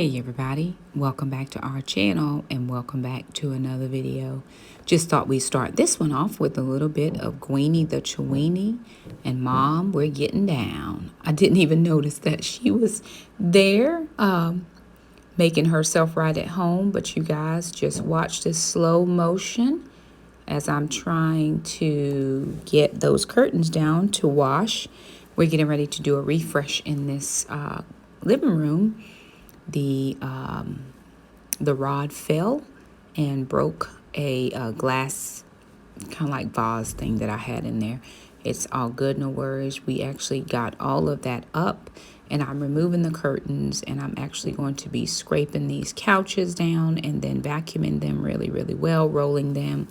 Hey everybody, welcome back to our channel and welcome back to another video. Just thought we'd start this one off with a little bit of Gweenie the Chewenie and Mom, We're Getting Down. I didn't even notice that she was there making herself right at home, but you guys just watch this slow motion as I'm trying to get those curtains down to wash. We're getting ready to do a refresh in this living room. The rod fell and broke a glass kind of like vase thing that I had in there. It's all good, no worries. We actually got all of that up, and I'm removing the curtains, and I'm actually going to be scraping these couches down and then vacuuming them really, really well, rolling them.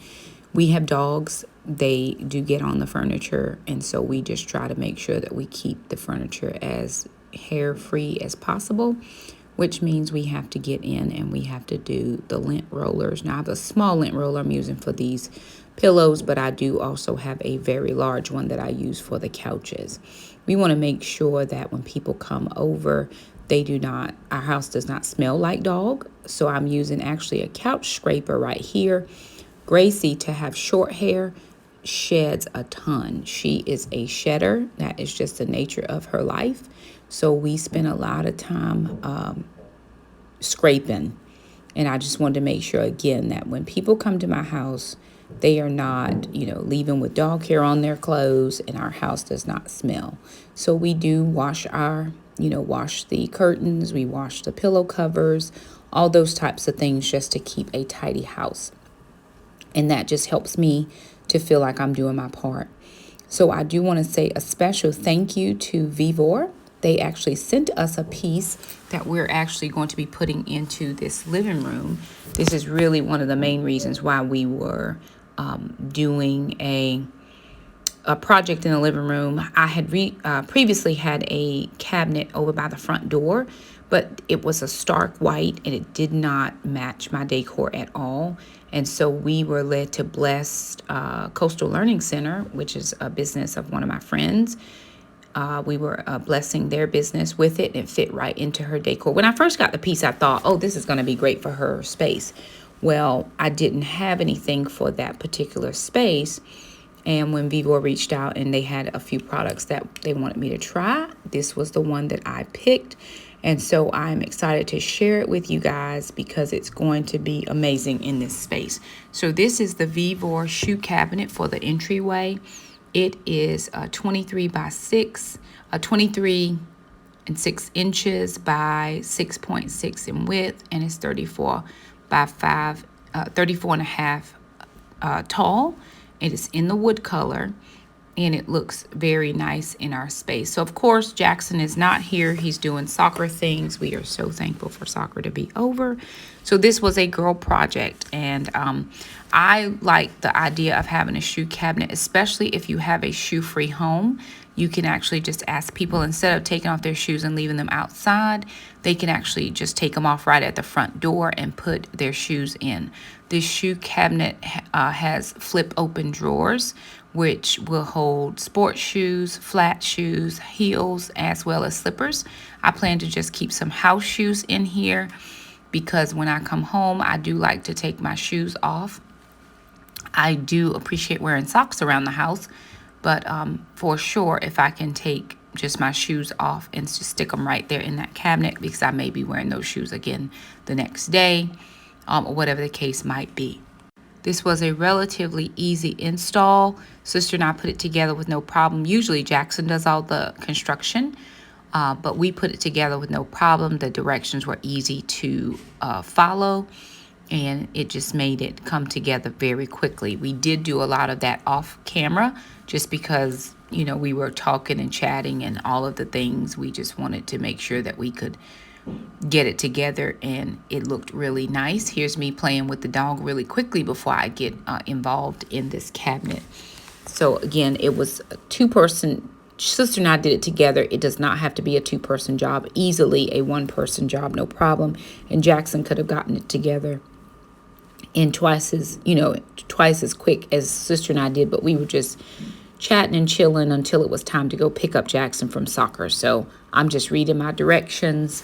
We have dogs. They do get on the furniture, and so we just try to make sure that we keep the furniture as hair-free as possible, which means we have to get in and we have to do the lint rollers. Now, I have a small lint roller I'm using for these pillows, but I do also have a very large one that I use for the couches. We want to make sure that when people come over, our house does not smell like dog. So I'm using actually a couch scraper right here. Gracie, to have short hair, sheds a ton. She is a shedder. That is just the nature of her life. So we spend a lot of time scraping. And I just wanted to make sure, again, that when people come to my house, they are not, leaving with dog hair on their clothes, and our house does not smell. So we do wash wash the curtains, we wash the pillow covers, all those types of things just to keep a tidy house. And that just helps me to feel like I'm doing my part. So I do want to say a special thank you to Vevor. They actually sent us a piece that we're actually going to be putting into this living room. This is really one of the main reasons why we were doing a project in the living room. I had previously had a cabinet over by the front door, but it was a stark white and it did not match my decor at all. And so we were led to Blessed Coastal Learning Center, which is a business of one of my friends. We were blessing their business with it, and it fit right into her decor. When I first got the piece, I thought, oh, this is going to be great for her space. Well, I didn't have anything for that particular space. And when Vevor reached out and they had a few products that they wanted me to try, this was the one that I picked. And so I'm excited to share it with you guys because it's going to be amazing in this space. So this is the Vevor shoe cabinet for the entryway. It is 23 by 6, 23 and 6 inches by 6.6 in width, and it's 34 by 5, 34 and a half tall. It is in the wood color, and it looks very nice in our space. So, of course, Jackson is not here. He's doing soccer things. We are so thankful for soccer to be over. So this was a girl project, and I like the idea of having a shoe cabinet, especially if you have a shoe-free home. You can actually just ask people, instead of taking off their shoes and leaving them outside, they can actually just take them off right at the front door and put their shoes in. This shoe cabinet has flip-open drawers, which will hold sports shoes, flat shoes, heels, as well as slippers. I plan to just keep some house shoes in here because when I come home, I do like to take my shoes off. I do appreciate wearing socks around the house, but for sure, if I can take just my shoes off and just stick them right there in that cabinet, because I may be wearing those shoes again the next day, or whatever the case might be. This was a relatively easy install. Sister and I put it together with no problem. Usually Jackson does all the construction, but we put it together with no problem. The directions were easy to follow, and it just made it come together very quickly. We did do a lot of that off camera just because, we were talking and chatting and all of the things. We just wanted to make sure that we could get it together, and it looked really nice. Here's me playing with the dog really quickly before I get involved in this cabinet. So again, it was a two-person. Sister and I did it together. It does not have to be a two-person job. Easily a one-person job, no problem. And Jackson could have gotten it together in twice as quick as Sister and I did, but we were just chatting and chilling until it was time to go pick up Jackson from soccer. So I'm just reading my directions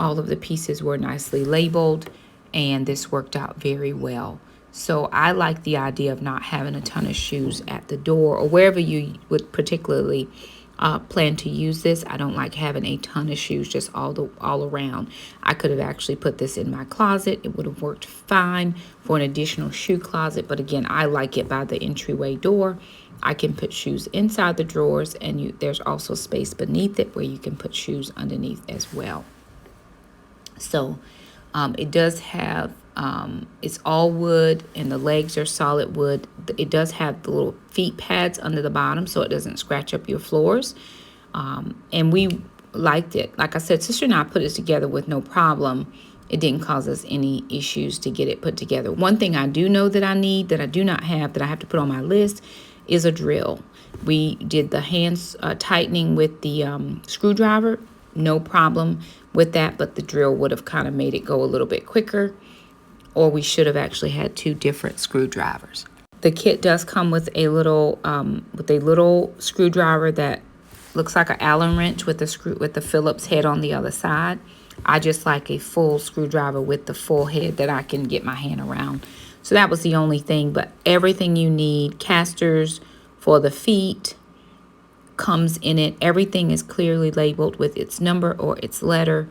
All of the pieces were nicely labeled, and this worked out very well. So I like the idea of not having a ton of shoes at the door or wherever you would particularly plan to use this. I don't like having a ton of shoes just all around. I could have actually put this in my closet. It would have worked fine for an additional shoe closet. But again, I like it by the entryway door. I can put shoes inside the drawers, and there's also space beneath it where you can put shoes underneath as well. So it does have, it's all wood and the legs are solid wood. It does have the little feet pads under the bottom so it doesn't scratch up your floors. And we liked it. Like I said, sister and I put it together with no problem. It didn't cause us any issues to get it put together. One thing I do know that I need, that I do not have, that I have to put on my list, is a drill. We did the hands tightening with the screwdriver. No problem with that, but the drill would have kind of made it go a little bit quicker, or we should have actually had 2 different screwdrivers. The kit does come with a little screwdriver that looks like an Allen wrench with the Phillips head on the other side. I just like a full screwdriver with the full head that I can get my hand around. So that was the only thing, but everything you need, casters for the feet, comes in it. Everything is clearly labeled with its number or its letter,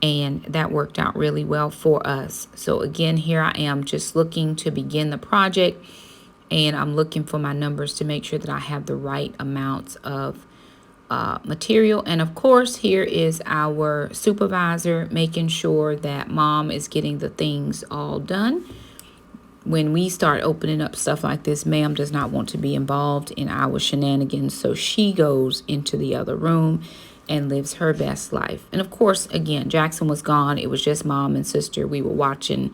and that worked out really well for us. So again, here I am just looking to begin the project, and I'm looking for my numbers to make sure that I have the right amounts of material. And of course, here is our supervisor making sure that mom is getting the things all done. When we start opening up stuff like this, ma'am does not want to be involved in our shenanigans, so she goes into the other room and lives her best life. And of course, again, Jackson was gone. It was just mom and sister. We were watching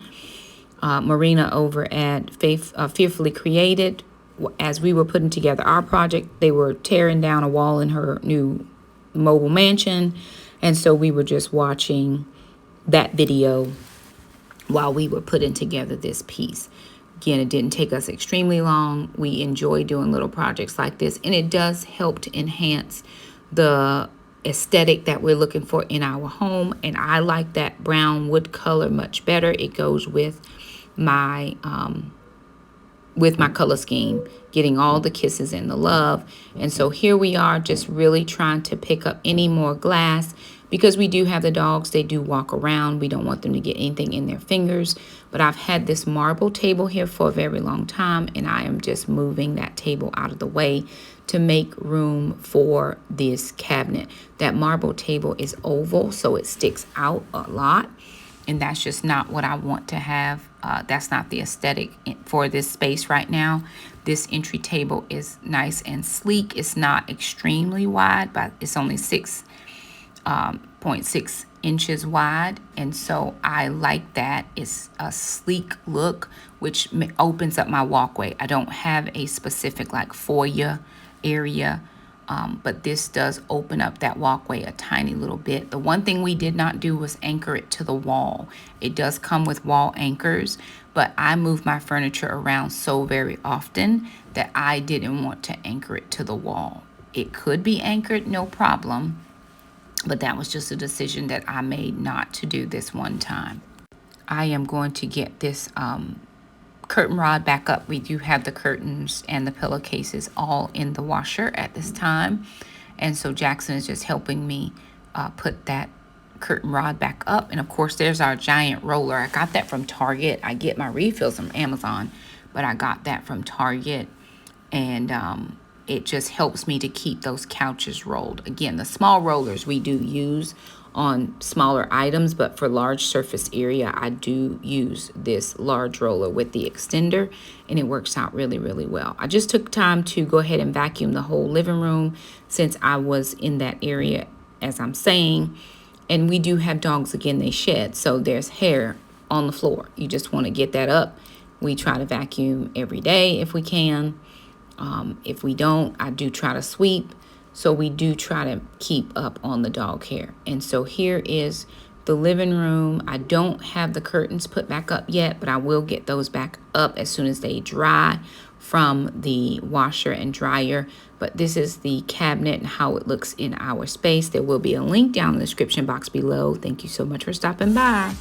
Marina over at Fearfully Created. As we were putting together our project, they were tearing down a wall in her new mobile mansion, and so we were just watching that video while we were putting together this piece. Again, it didn't take us extremely long. We enjoy doing little projects like this, and it does help to enhance the aesthetic that we're looking for in our home. And I like that brown wood color much better. It goes with my color scheme, getting all the kisses and the love. And so here we are, just really trying to pick up any more glass, because we do have the dogs. They do walk around. We don't want them to get anything in their fingers. But I've had this marble table here for a very long time, and I am just moving that table out of the way to make room for this cabinet. That marble table is oval, so it sticks out a lot, and that's just not what I want to have. That's not the aesthetic for this space right now. This entry table is nice and sleek. It's not extremely wide, but it's only 6.6 inches wide, and so I like that. It's a sleek look, which opens up my walkway. I don't have a specific like foyer area, but this does open up that walkway a tiny little bit. The one thing we did not do was anchor it to the wall. It does come with wall anchors, but I move my furniture around so very often that I didn't want to anchor it to the wall. It could be anchored, no problem, but that was just a decision that I made not to do this one time. I am going to get this curtain rod back up. We do have the curtains and the pillowcases all in the washer at this time. And so Jackson is just helping me put that curtain rod back up. And of course, there's our giant roller. I got that from Target. I get my refills from Amazon, but I got that from Target. And it just helps me to keep those couches rolled. Again, the small rollers we do use on smaller items, but for large surface area, I do use this large roller with the extender, and it works out really, really well. I just took time to go ahead and vacuum the whole living room since I was in that area, as I'm saying. And we do have dogs, again, they shed, so there's hair on the floor. You just want to get that up. We try to vacuum every day if we can. If we don't, I do try to sweep. So we do try to keep up on the dog hair. And so here is the living room. I don't have the curtains put back up yet, but I will get those back up as soon as they dry from the washer and dryer. But this is the cabinet and how it looks in our space. There will be a link down in the description box below. Thank you so much for stopping by.